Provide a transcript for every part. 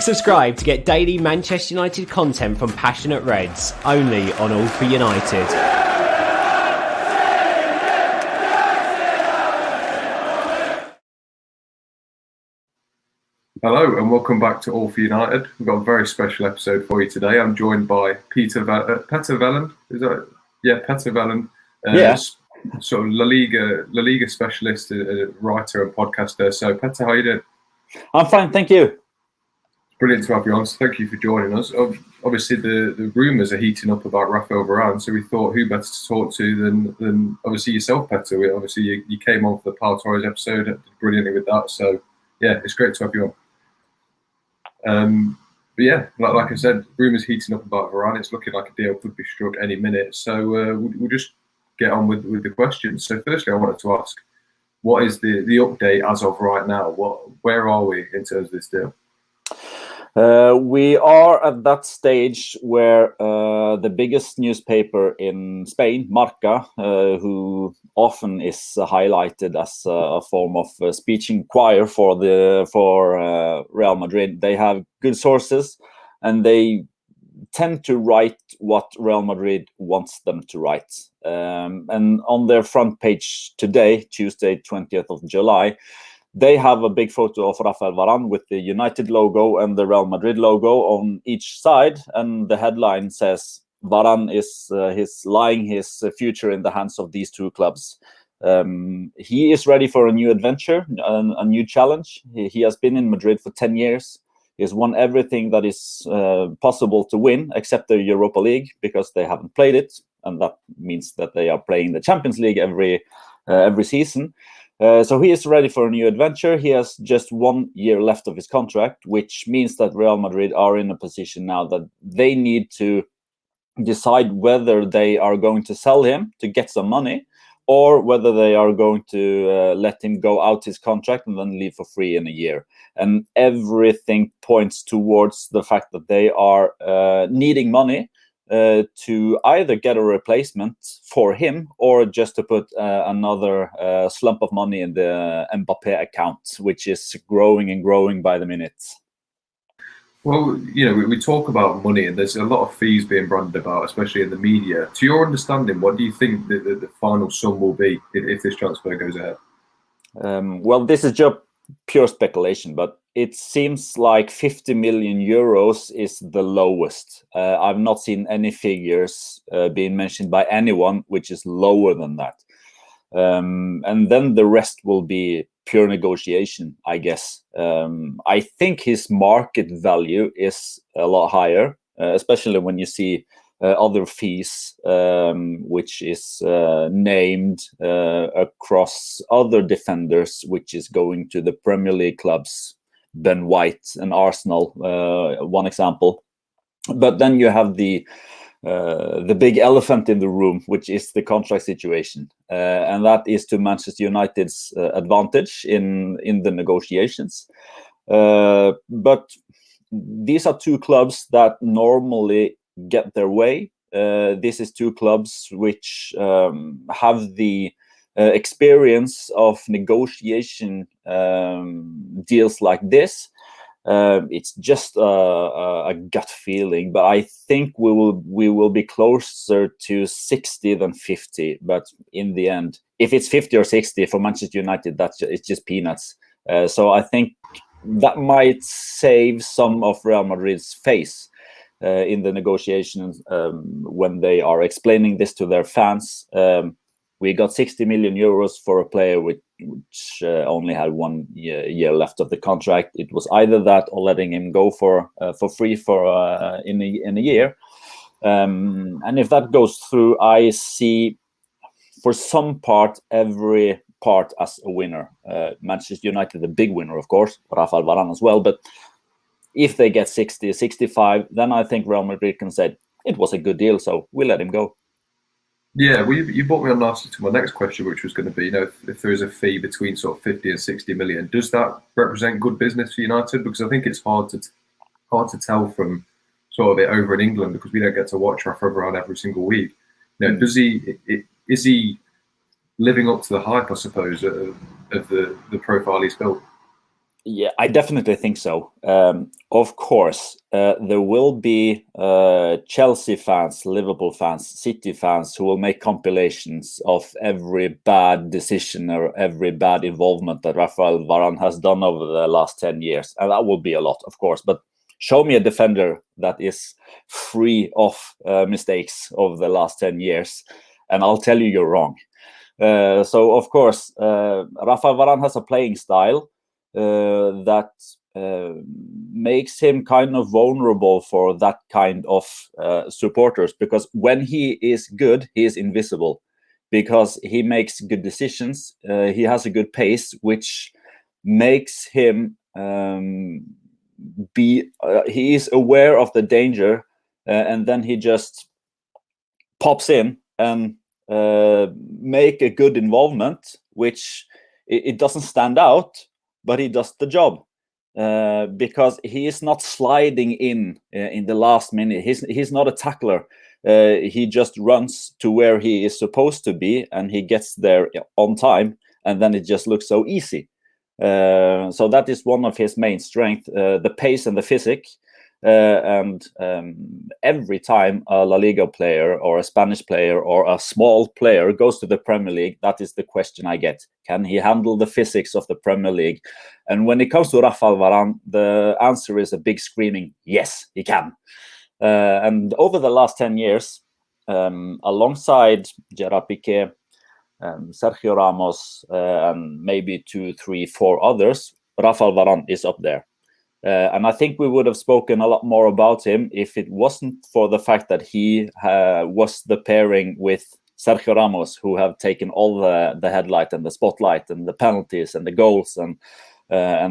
subscribe to get daily Manchester United content from passionate Reds, only on All for United. Hello and welcome back to All for United. We've got a very special episode for you today. I'm joined by Petter Veland. Is that? Yeah, Petter Veland. Sort of La Liga specialist, writer and podcaster. So Petter, how are you doing? I'm fine, thank you. Brilliant to have you on. So thank you for joining us. Obviously, the rumours are heating up about Rafael Varane, so we thought who better to talk to than obviously yourself, Petter. You came on for the Pau Torres episode, did brilliantly with that. So yeah, it's great to have you on. But yeah, like I said, rumours heating up about Varane. It's looking like a deal could be struck any minute. So we'll just get on with the questions. So firstly, I wanted to ask, what is the update as of right now? Where are we in terms of this deal? We are at that stage where the biggest newspaper in Spain, Marca, who often is highlighted as a form of speech and choir for Real Madrid, they have good sources and they tend to write what Real Madrid wants them to write. And on their front page today, Tuesday, 20th of July, they have a big photo of Rafael Varane with the United logo and the Real Madrid logo on each side. And the headline says, Varane is lying his future in the hands of these two clubs. He is ready for a new adventure, a new challenge. He has been in Madrid for 10 years. He has won everything that is possible to win, except the Europa League, because they haven't played it. And that means that they are playing the Champions League every season. So he is ready for a new adventure. He has just 1 year left of his contract, which means that Real Madrid are in a position now that they need to decide whether they are going to sell him to get some money or whether they are going to let him go out his contract and then leave for free in a year. And everything points towards the fact that they are needing money to either get a replacement for him or just to put another slump of money in the Mbappe account, which is growing and growing by the minute. Well, we talk about money and there's a lot of fees being branded about, especially in the media. To your understanding, what do you think the final sum will be if this transfer goes ahead? Well, this is just pure speculation, but it seems like 50 million euros is the lowest. I've not seen any figures being mentioned by anyone which is lower than that. And then the rest will be pure negotiation, I guess. I think his market value is a lot higher, especially when you see other fees, which is named across other defenders, which is going to the Premier League clubs, Ben White and Arsenal, one example. But then you have the big elephant in the room, which is the contract situation, and that is to Manchester United's advantage in the negotiations. But these are two clubs that normally get their way. This is two clubs which have the experience of negotiation deals like this. It's just a gut feeling, but I think we will be closer to 60 than 50. But in the end, if it's 50 or 60 for Manchester United, it's just peanuts. So I think that might save some of Real Madrid's face in the negotiations when they are explaining this to their fans. We got 60 million euros for a player which only had 1 year left of the contract. It was either that or letting him go for free in a year. And if that goes through, I see for some part every part as a winner. Manchester United, the big winner, of course, Rafael Varane as well. But if they get 60, 65, then I think Real Madrid can say it was a good deal, so we'll let him go. Yeah, well, you brought me on nicely to my next question, which was going to be, if there is a fee between sort of 50 and 60 million, does that represent good business for United? Because I think it's hard to tell from sort of it over in England, because we don't get to watch Rafa Varane every single week. Is he living up to the hype, I suppose, of the profile he's built? Yeah, I definitely think so. Of course, there will be Chelsea fans, Liverpool fans, City fans who will make compilations of every bad decision or every bad involvement that Rafael Varane has done over the last 10 years. And that will be a lot, of course. But show me a defender that is free of mistakes over the last 10 years, and I'll tell you you're wrong. So, of course, Rafael Varane has a playing style that makes him kind of vulnerable for that kind of supporters, because when he is good, he is invisible because he makes good decisions. He has a good pace, which makes him he is aware of the danger, and then he just pops in and make a good involvement, which it doesn't stand out, but he does the job because he is not sliding in the last minute. He's not a tackler. He just runs to where he is supposed to be, and he gets there on time, and then it just looks so easy. So that is one of his main strengths, the pace and the physique. And every time a La Liga player or a Spanish player or a small player goes to the Premier League, that is the question I get. Can he handle the physics of the Premier League? And when it comes to Rafael Varane, the answer is a big screaming, yes, he can. And over the last 10 years, alongside Gerard Piqué, Sergio Ramos, and maybe 2, 3, 4 others, Rafael Varane is up there. And I think we would have spoken a lot more about him if it wasn't for the fact that he was the pairing with Sergio Ramos, who have taken all the headlight and the spotlight and the penalties and the goals and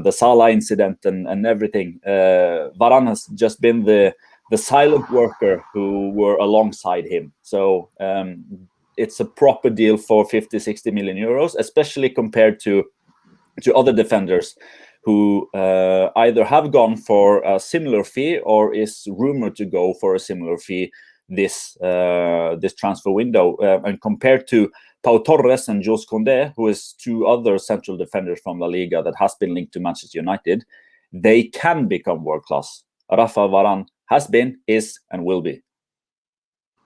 the Salah incident and everything. Varane has just been the silent worker who were alongside him. So it's a proper deal for 50, 60 million euros, especially compared to other defenders who either have gone for a similar fee or is rumored to go for a similar fee this transfer window. And compared to Pau Torres and Jules Koundé, who is 2 other central defenders from La Liga that has been linked to Manchester United, they can become world class. Rafael Varane has been, is, and will be.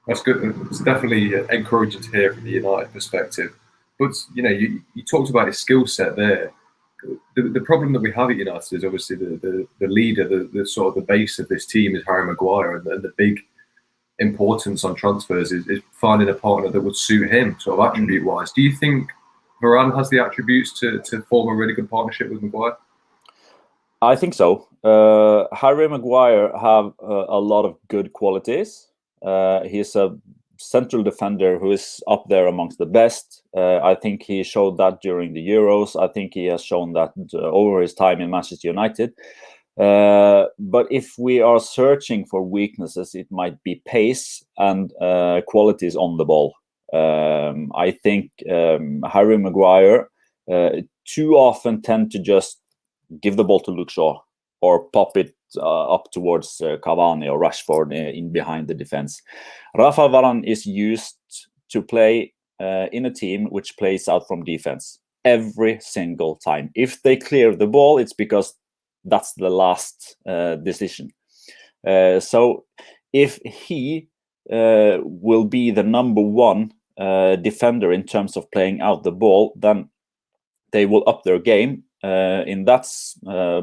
That's good. It's definitely encouraging to hear from the United perspective. But you talked about his skill set there. The problem that we have at United is obviously the leader, the sort of the base of this team is Harry Maguire, and the big importance on transfers is finding a partner that would suit him, sort of attribute wise. Do you think Varane has the attributes to form a really good partnership with Maguire? I think so. Harry Maguire have a lot of good qualities. He's a central defender who is up there amongst the best. I think he showed that during the Euros. I think he has shown that over his time in Manchester United. But if we are searching for weaknesses, it might be pace and qualities on the ball. I think Harry Maguire too often tend to just give the ball to Luke Shaw or pop it up towards Cavani or Rashford in behind the defense. Rafael Varane is used to play in a team which plays out from defense every single time. If they clear the ball, it's because that's the last decision. So if he will be the number 1 defender in terms of playing out the ball, then they will up their game in that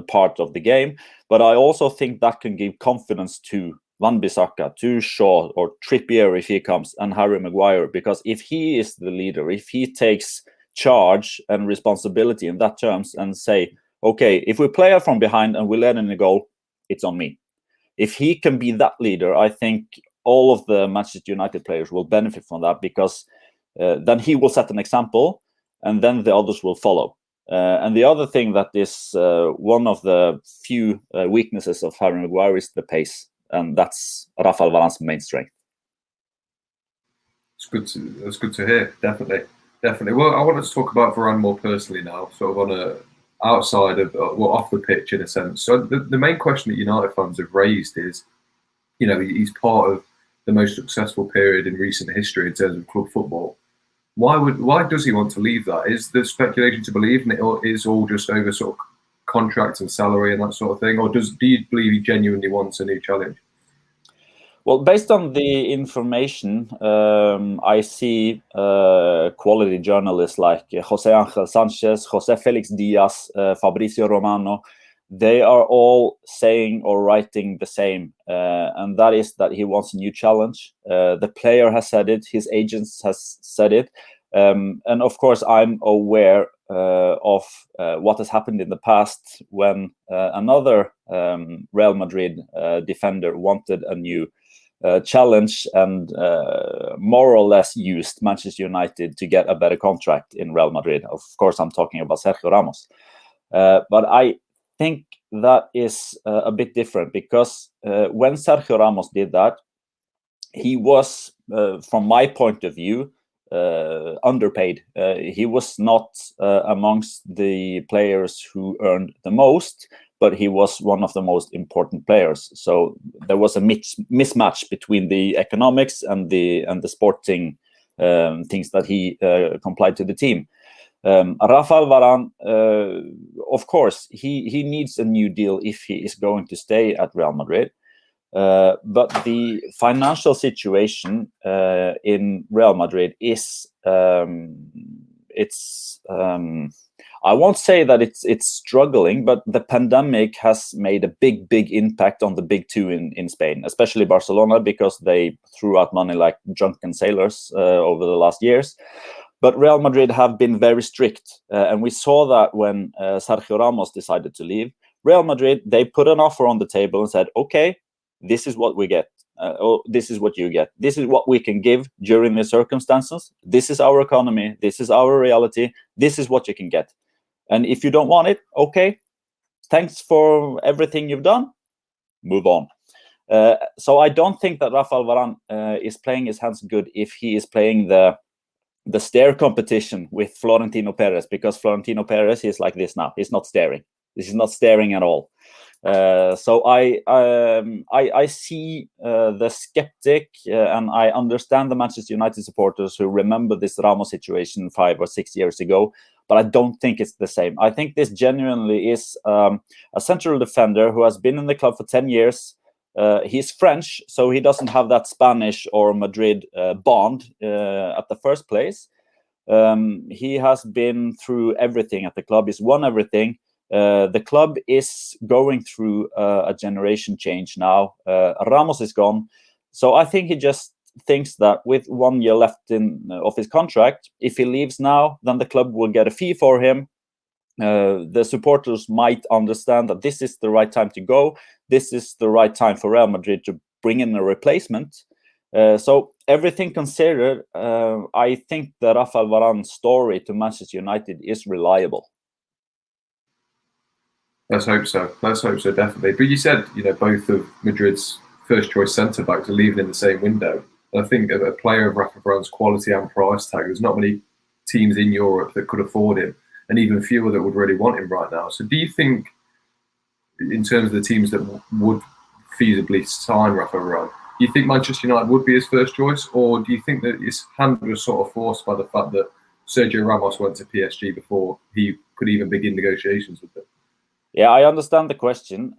part of the game. But I also think that can give confidence to Wan-Bissaka, to Shaw, or Trippier if he comes, and Harry Maguire, because if he is the leader, if he takes charge and responsibility in that terms and say, okay, if we play out from behind and we let in a goal, it's on me. If he can be that leader, I think all of the Manchester United players will benefit from that, because then he will set an example and then the others will follow. And the other thing that is one of the few weaknesses of Harry Maguire is the pace, and that's Rafael Varane's main strength. That's good to hear. Definitely. Well, I want to talk about Varane more personally now, sort of on a outside of off the pitch in a sense. So the main question that United fans have raised is, he's part of the most successful period in recent history in terms of club football. Why does he want to leave that? Is the speculation to believe, and it is all just over sort of contract and salary and that sort of thing, or do you believe he genuinely wants a new challenge? Well, based on the information, I see quality journalists like Jose Angel Sanchez, Jose Felix Diaz, Fabrizio Romano. They are all saying or writing the same, and that is that he wants a new challenge. The player has said it, his agents has said it, and of course I'm aware of what has happened in the past when another Real Madrid defender wanted a new challenge and more or less used Manchester United to get a better contract in Real Madrid. Of course, I'm talking about Sergio Ramos. But I think that is a bit different because when Sergio Ramos did that, he was, from my point of view, underpaid. He was not amongst the players who earned the most, but he was one of the most important players. So there was a mismatch between the economics and the sporting things that he complied to the team. Rafael Varane, of course, he needs a new deal if he is going to stay at Real Madrid. But the financial situation in Real Madrid is I won't say that it's struggling, but the pandemic has made a big impact on the big two in Spain, especially Barcelona, because they threw out money like drunken sailors over the last years. But Real Madrid have been very strict, and we saw that when Sergio Ramos decided to leave. Real Madrid, they put an offer on the table and said, okay, this is what we get. This is what you get. This is what we can give during the circumstances. This is our economy. This is our reality. This is what you can get. And if you don't want it, okay, thanks for everything you've done. Move on. So I don't think that Rafael Varane is playing his hands good if he is playing the stare competition with Florentino Perez, because Florentino Perez is like this now. He's not staring. This is not staring at all. So I see the skeptic, and I understand the Manchester United supporters who remember this Ramos situation 5 or 6 years ago, but I don't think it's the same. I think this genuinely is a central defender who has been in the club for 10 years. He's French, so he doesn't have that Spanish or Madrid bond at the first place. He has been through everything at the club. He's won everything. The club is going through a generation change now. Ramos is gone. So I think he just thinks that with 1 year left of his contract, if he leaves now, then the club will get a fee for him. The supporters might understand that this is the right time to go. This is the right time for Real Madrid to bring in a replacement. So everything considered, I think the Rafael Varane story to Manchester United is reliable. Let's hope so. Let's hope so, definitely. But you said, both of Madrid's first choice centre backs are leaving in the same window. I think a player of Rafa Varane's quality and price tag, there's not many teams in Europe that could afford him, and even fewer that would really want him right now. So do you think, in terms of the teams that would feasibly sign Rafa Varane, do you think Manchester United would be his first choice, or do you think that his hand was sort of forced by the fact that Sergio Ramos went to PSG before he could even begin negotiations with them? Yeah, I understand the question.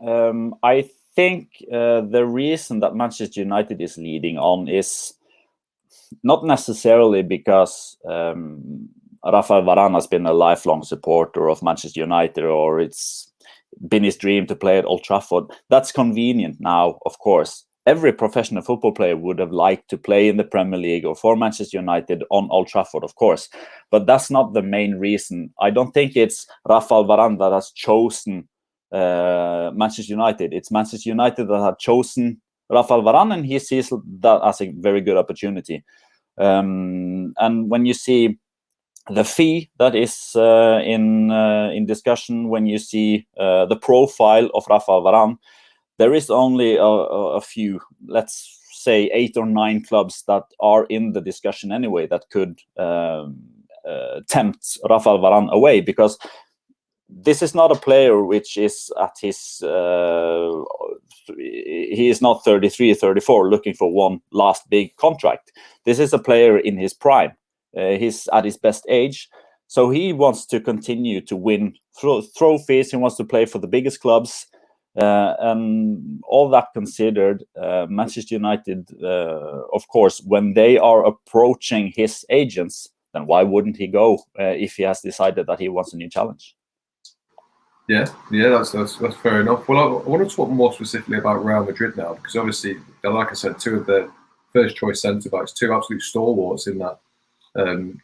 I think the reason that Manchester United is leading on is not necessarily because Rafael Varane has been a lifelong supporter of Manchester United, or it's been his dream to play at Old Trafford. That's convenient now, of course. Every professional football player would have liked to play in the Premier League or for Manchester United on Old Trafford, of course. But that's not the main reason. I don't think it's Rafael Varane that has chosen Manchester United. It's Manchester United that have chosen Rafael Varane, and he sees that as a very good opportunity. And when you see the fee that is in discussion, when you see the profile of Rafael Varane, there is only a few, let's say 8 or 9 clubs that are in the discussion anyway that could tempt Rafael Varane away, because this is not a player which is at his he is not 33 or 34 looking for one last big contract. This is a player in his prime. He's at his best age. So he wants to continue to win trophies. He wants to play for the biggest clubs. And all that considered, Manchester United, of course, when they are approaching his agents, then why wouldn't he go if he has decided that he wants a new challenge? Yeah, that's fair enough. Well, I want to talk more specifically about Real Madrid now, because obviously, like I said, two of their first choice centre backs, two absolute stalwarts in that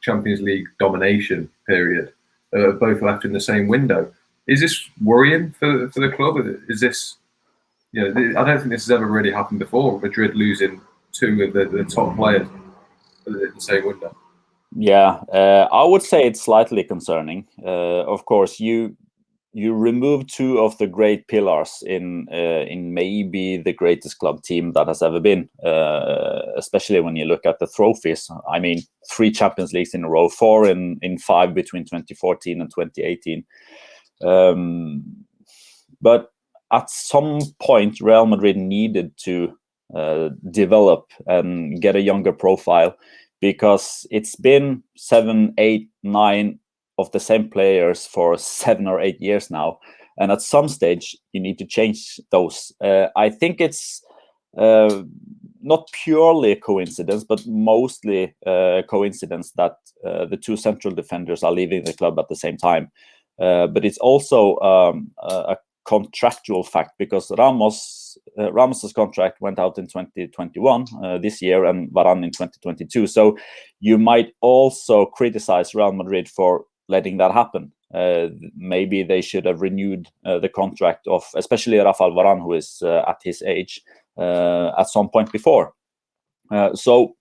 Champions League domination period, both left in the same window. Is this worrying for the club? Is this, I don't think this has ever really happened before. Madrid losing two of the top players in the same window. Yeah, I would say it's slightly concerning. Of course, you remove two of the great pillars in maybe the greatest club team that has ever been, especially when you look at the trophies. I mean, 3 Champions Leagues in a row, 4 in 5 between 2014 and 2018. But at some point, Real Madrid needed to develop and get a younger profile, because it's been 7, 8, 9 of the same players for 7 or 8 years now, and at some stage you need to change those. I think it's not purely a coincidence, but mostly a coincidence that the 2 central defenders are leaving the club at the same time. But it's also a contractual fact, because Ramos's contract went out in 2021 this year, and Varane in 2022. So you might also criticize Real Madrid for letting that happen. Maybe they should have renewed the contract of especially Rafael Varane, who is at his age, at some point before. So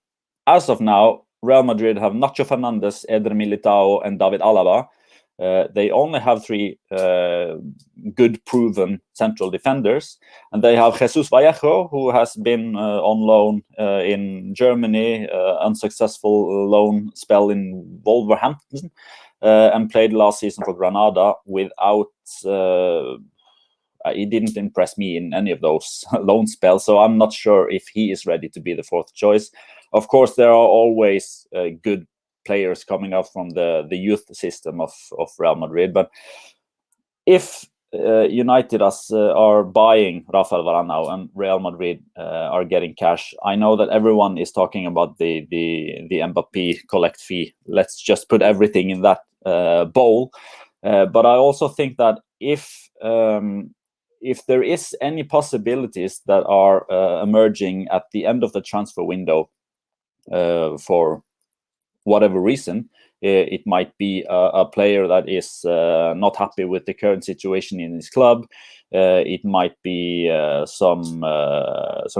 as of now, Real Madrid have Nacho Fernandez, Eder Militao, and David Alaba. They only have 3 good proven central defenders, and they have Jesus Vallejo, who has been on loan in Germany, unsuccessful loan spell in Wolverhampton, and played last season for Granada without. He didn't impress me in any of those loan spells, so I'm not sure if he is ready to be the 4th choice. Of course, there are always good players coming out from the youth system of Real Madrid, but if United are buying Rafael Varane now and Real Madrid are getting cash, I know that everyone is talking about the Mbappé collect fee. Let's just put everything in that bowl. But I also think that if there is any possibilities that are emerging at the end of the transfer window for whatever reason, it might be a player that is not happy with the current situation in his club. It might be some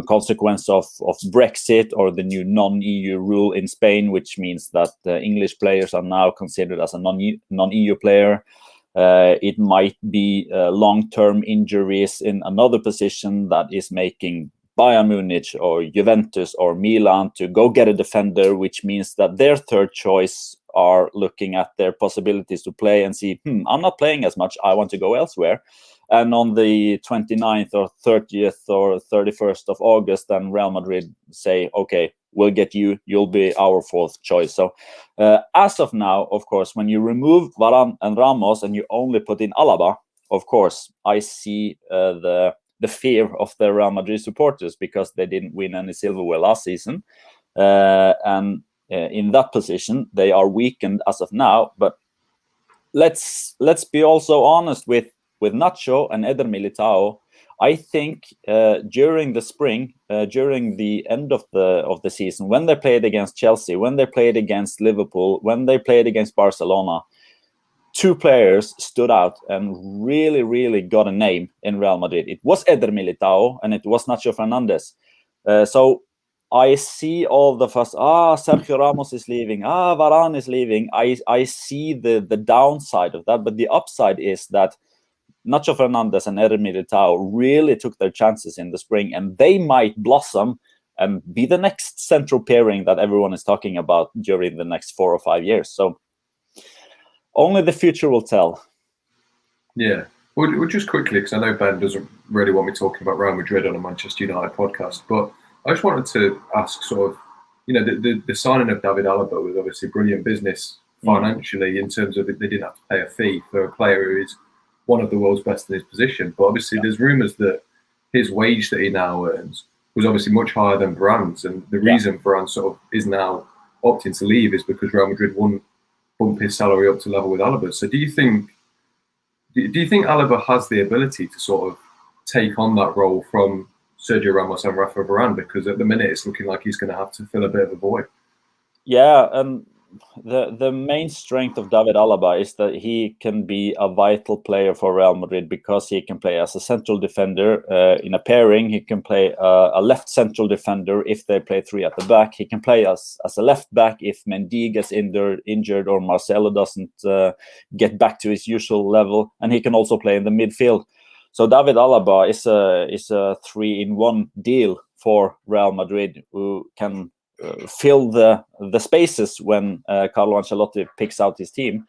consequence of Brexit or the new non-EU rule in Spain, which means that English players are now considered as a non-EU player. It might be long-term injuries in another position that is making Bayern Munich or Juventus or Milan to go get a defender, which means that their 3rd choice are looking at their possibilities to play and see, I'm not playing as much, I want to go elsewhere. And on the 29th or 30th or 31st of August, then Real Madrid say, okay, we'll get you, you'll be our 4th choice. So as of now, of course, when you remove Varane and Ramos and you only put in Alaba, of course, I see the fear of the Real Madrid supporters, because they didn't win any silverware last season. And in that position, they are weakened as of now. But let's be also honest with Nacho and Eder Militao. I think during the spring, during the end of the season, when they played against Chelsea, when they played against Liverpool, when they played against Barcelona, 2 players stood out and really, really got a name in Real Madrid. It was Eder Militao and it was Nacho Fernandez. So I see all the fuss. Sergio Ramos is leaving. Varane is leaving. I see the downside of that, but the upside is that Nacho Fernandez and Eder Militao really took their chances in the spring, and they might blossom and be the next central pairing that everyone is talking about during the next 4 or 5 years. So only the future will tell. Yeah. Well, just quickly, because I know Ben doesn't really want me talking about Real Madrid on a Manchester United podcast, but I just wanted to ask sort of, the signing of David Alaba was obviously brilliant business financially in terms of they didn't have to pay a fee for a player who is one of the world's best in his position. But obviously, there's rumours that his wage that he now earns was obviously much higher than Varane's, and the reason Varane sort of is now opting to leave is because Real Madrid wouldn't bump his salary up to level with Alaba. So do you think Alaba has the ability to sort of take on that role from Sergio Ramos and Rafa Varane? Because at the minute it's looking like he's going to have to fill a bit of a void. Yeah, and the main strength of David Alaba is that he can be a vital player for Real Madrid because he can play as a central defender in a pairing. He can play a left central defender if they play three at the back. He can play as a left back if Mendy gets injured or Marcelo doesn't get back to his usual level, and he can also play in the midfield. So David Alaba is a 3-in-1 deal for Real Madrid, who can fill the spaces when Carlo Ancelotti picks out his team.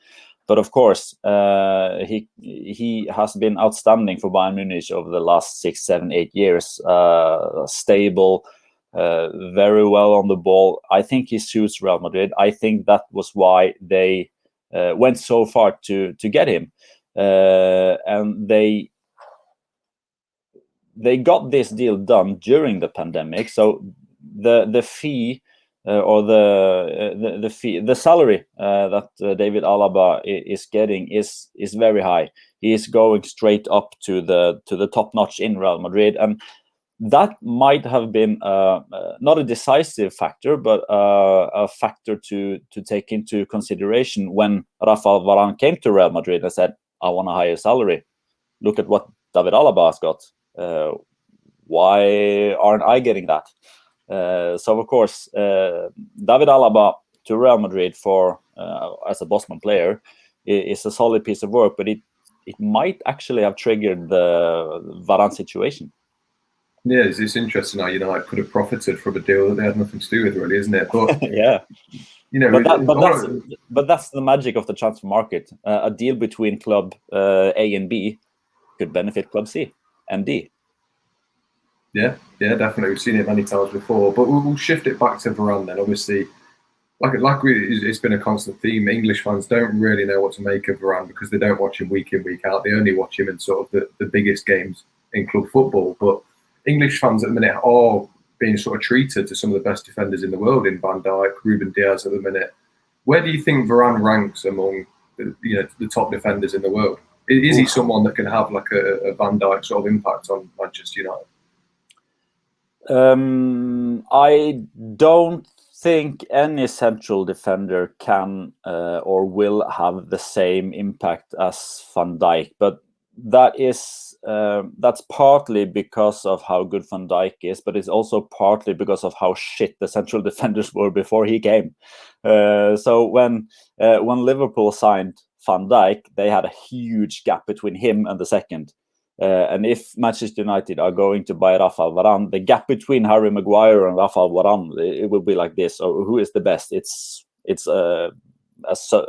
But of course, he has been outstanding for Bayern Munich over the last 6, 7, 8 years. Stable, very well on the ball. I think he suits Real Madrid. I think that was why they went so far to get him, and they got this deal done during the pandemic. So the fee or the salary that David Alaba is getting is very high. He is going straight up to the top notch in Real Madrid, and that might have been not a decisive factor, but a factor to take into consideration when Rafael Varane came to Real Madrid and said, "I want a higher salary. Look at what David Alaba has got. Why aren't I getting that?" So of course, David Alaba to Real Madrid for as a Bosman player is a solid piece of work, but it might actually have triggered the Varane situation. Yeah, it's interesting how United could have profited from a deal that they had nothing to do with, really, isn't it? But yeah, but that's the magic of the transfer market. A deal between club A and B could benefit club C and D. Yeah, definitely. We've seen it many times before. But we'll shift it back to Varane then. Obviously, it's been a constant theme. English fans don't really know what to make of Varane because they don't watch him week in, week out. They only watch him in sort of the biggest games in club football. But English fans at the minute are being sort of treated to some of the best defenders in the world in Van Dijk, Ruben Diaz at the minute. Where do you think Varane ranks among the top defenders in the world? Is he someone that can have like a Van Dijk sort of impact on Manchester United? I don't think any central defender can or will have the same impact as Van Dijk, but that's partly because of how good Van Dijk is, but it's also partly because of how shit the central defenders were before he came. So when Liverpool signed Van Dijk, they had a huge gap between him and the second. And if Manchester United are going to buy Rafael Varane, the gap between Harry Maguire and Rafael Varane, it will be like this. Or who is the best? It's a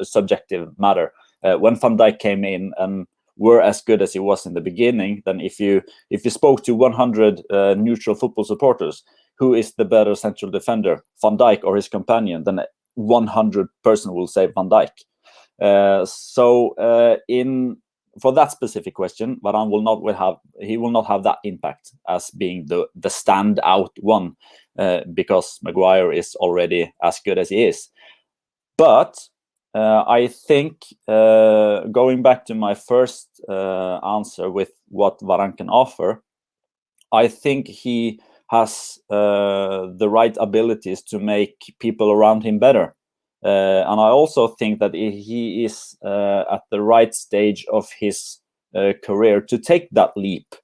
subjective matter. When Van Dijk came in and were as good as he was in the beginning, then if you spoke to 100 neutral football supporters, who is the better central defender, Van Dijk or his companion? Then 100% will say Van Dijk. For that specific question, Varane will not have that impact as being the standout one because Maguire is already as good as he is. But I think going back to my first answer with what Varane can offer, I think he has the right abilities to make people around him better. And I also think that he is at the right stage of his career to take that leap,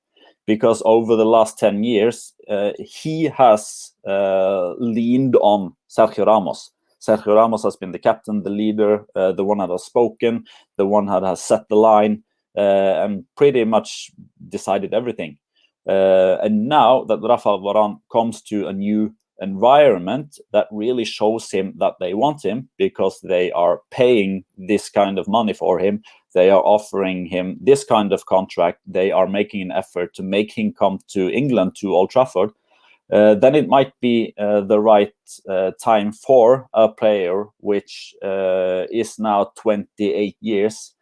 because over the last 10 years, he has leaned on Sergio Ramos. Sergio Ramos has been the captain, the leader, the one that has spoken, the one that has set the line, and pretty much decided everything. And now that Rafael Varane comes to a new environment that really shows him that they want him because they are paying this kind of money for him, they are offering him this kind of contract, they are making an effort to make him come to England, to Old Trafford, then it might be the right time for a player which is now 28 years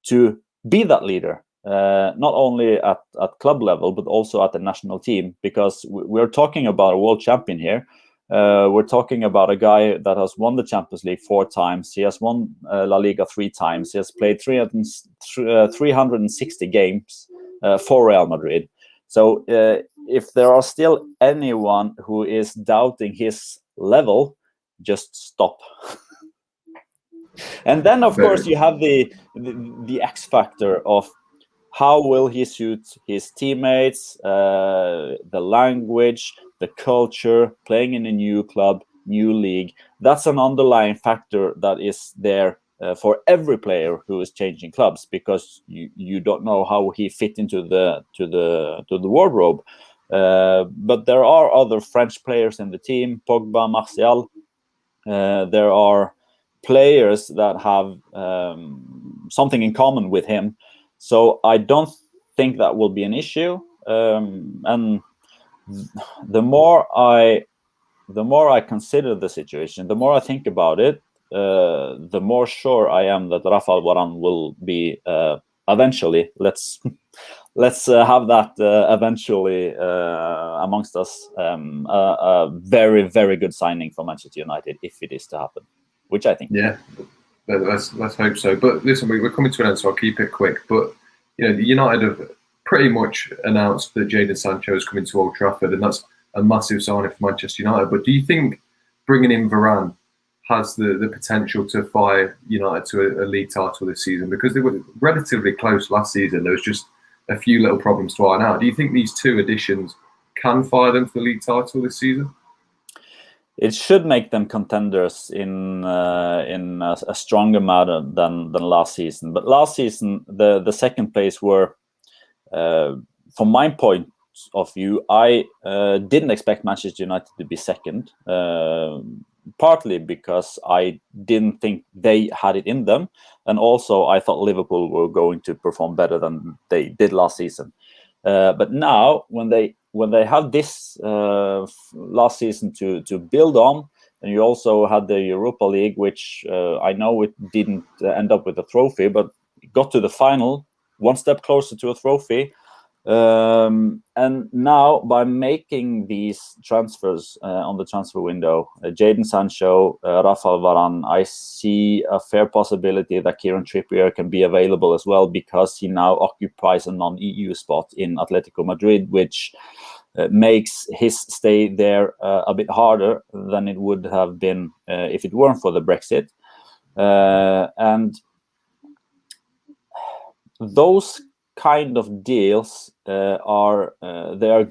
to be that leader, not only at club level, but also at the national team, because we're talking about a world champion here. We're talking about a guy that has won the Champions League 4 times. He has won La Liga 3 times. He has played 360 games for Real Madrid. So if there are still anyone who is doubting his level, just stop. And then, of course, you have the X factor of how will he suit his teammates, the language, the culture, playing in a new club, new league. That's an underlying factor that is there for every player who is changing clubs, because you don't know how he fit into the wardrobe. But there are other French players in the team, Pogba, Martial. There are players that have something in common with him. So I don't think that will be an issue. And the more I consider the situation, the more I think about it, the more sure I am that Rafael Varane will be eventually. Let's have that eventually amongst us. A very, very good signing for Manchester United, if it is to happen, which I think. Yeah, let's hope so. But listen, we're coming to an end, so I'll keep it quick. But United have pretty much announced that Jadon Sancho is coming to Old Trafford, and that's a massive signing for Manchester United. But do you think bringing in Varane has the potential to fire United to a league title this season? Because they were relatively close last season. There was just a few little problems to iron out. Do you think these 2 additions can fire them for the league title this season? It should make them contenders in a stronger manner than last season. But last season, the second place were, from my point of view, I didn't expect Manchester United to be second, partly because I didn't think they had it in them, and also I thought Liverpool were going to perform better than they did last season. But now, when they had this last season to build on, and you also had the Europa League, which I know it didn't end up with a trophy, but got to the final, one step closer to a trophy. And now, by making these transfers on the transfer window, Jadon Sancho, Rafael Varane, I see a fair possibility that Kieran Trippier can be available as well, because he now occupies a non-EU spot in Atletico Madrid, which makes his stay there a bit harder than it would have been if it weren't for the Brexit. And those kind of deals are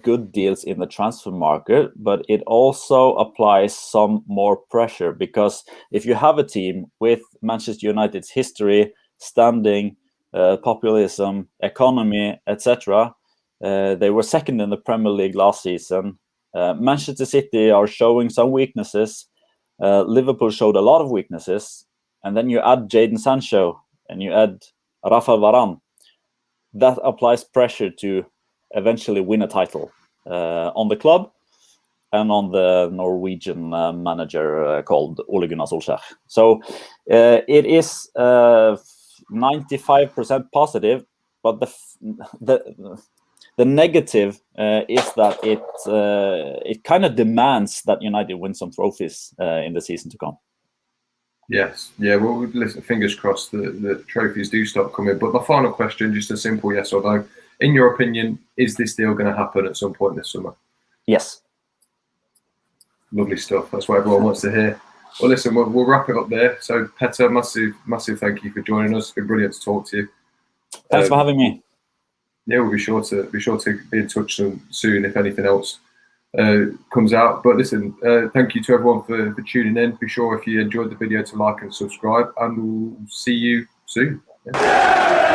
good deals in the transfer market, but it also applies some more pressure, because if you have a team with Manchester United's history, standing, populism, economy, etc., they were second in the Premier League last season. Manchester City are showing some weaknesses. Liverpool showed a lot of weaknesses, and then you add Jadon Sancho and you add Rafael Varane. That applies pressure to eventually win a title on the club and on the Norwegian manager called Ole Gunnar Solskjær. So it is 95% positive, but the negative is that it kind of demands that United win some trophies in the season to come. Yes, yeah. Well, listen, fingers crossed the trophies do stop coming. But my final question, just a simple yes or no. In your opinion, is this deal going to happen at some point this summer? Yes. Lovely stuff. That's what everyone wants to hear. Well, listen, we'll wrap it up there. So, Petter, massive thank you for joining us. It's been brilliant to talk to you. Thanks for having me. Yeah, we'll be sure to be in touch soon if anything else comes out. But listen, thank you to everyone for tuning in. Be sure, if you enjoyed the video, to like and subscribe, and we'll see you soon. Yeah.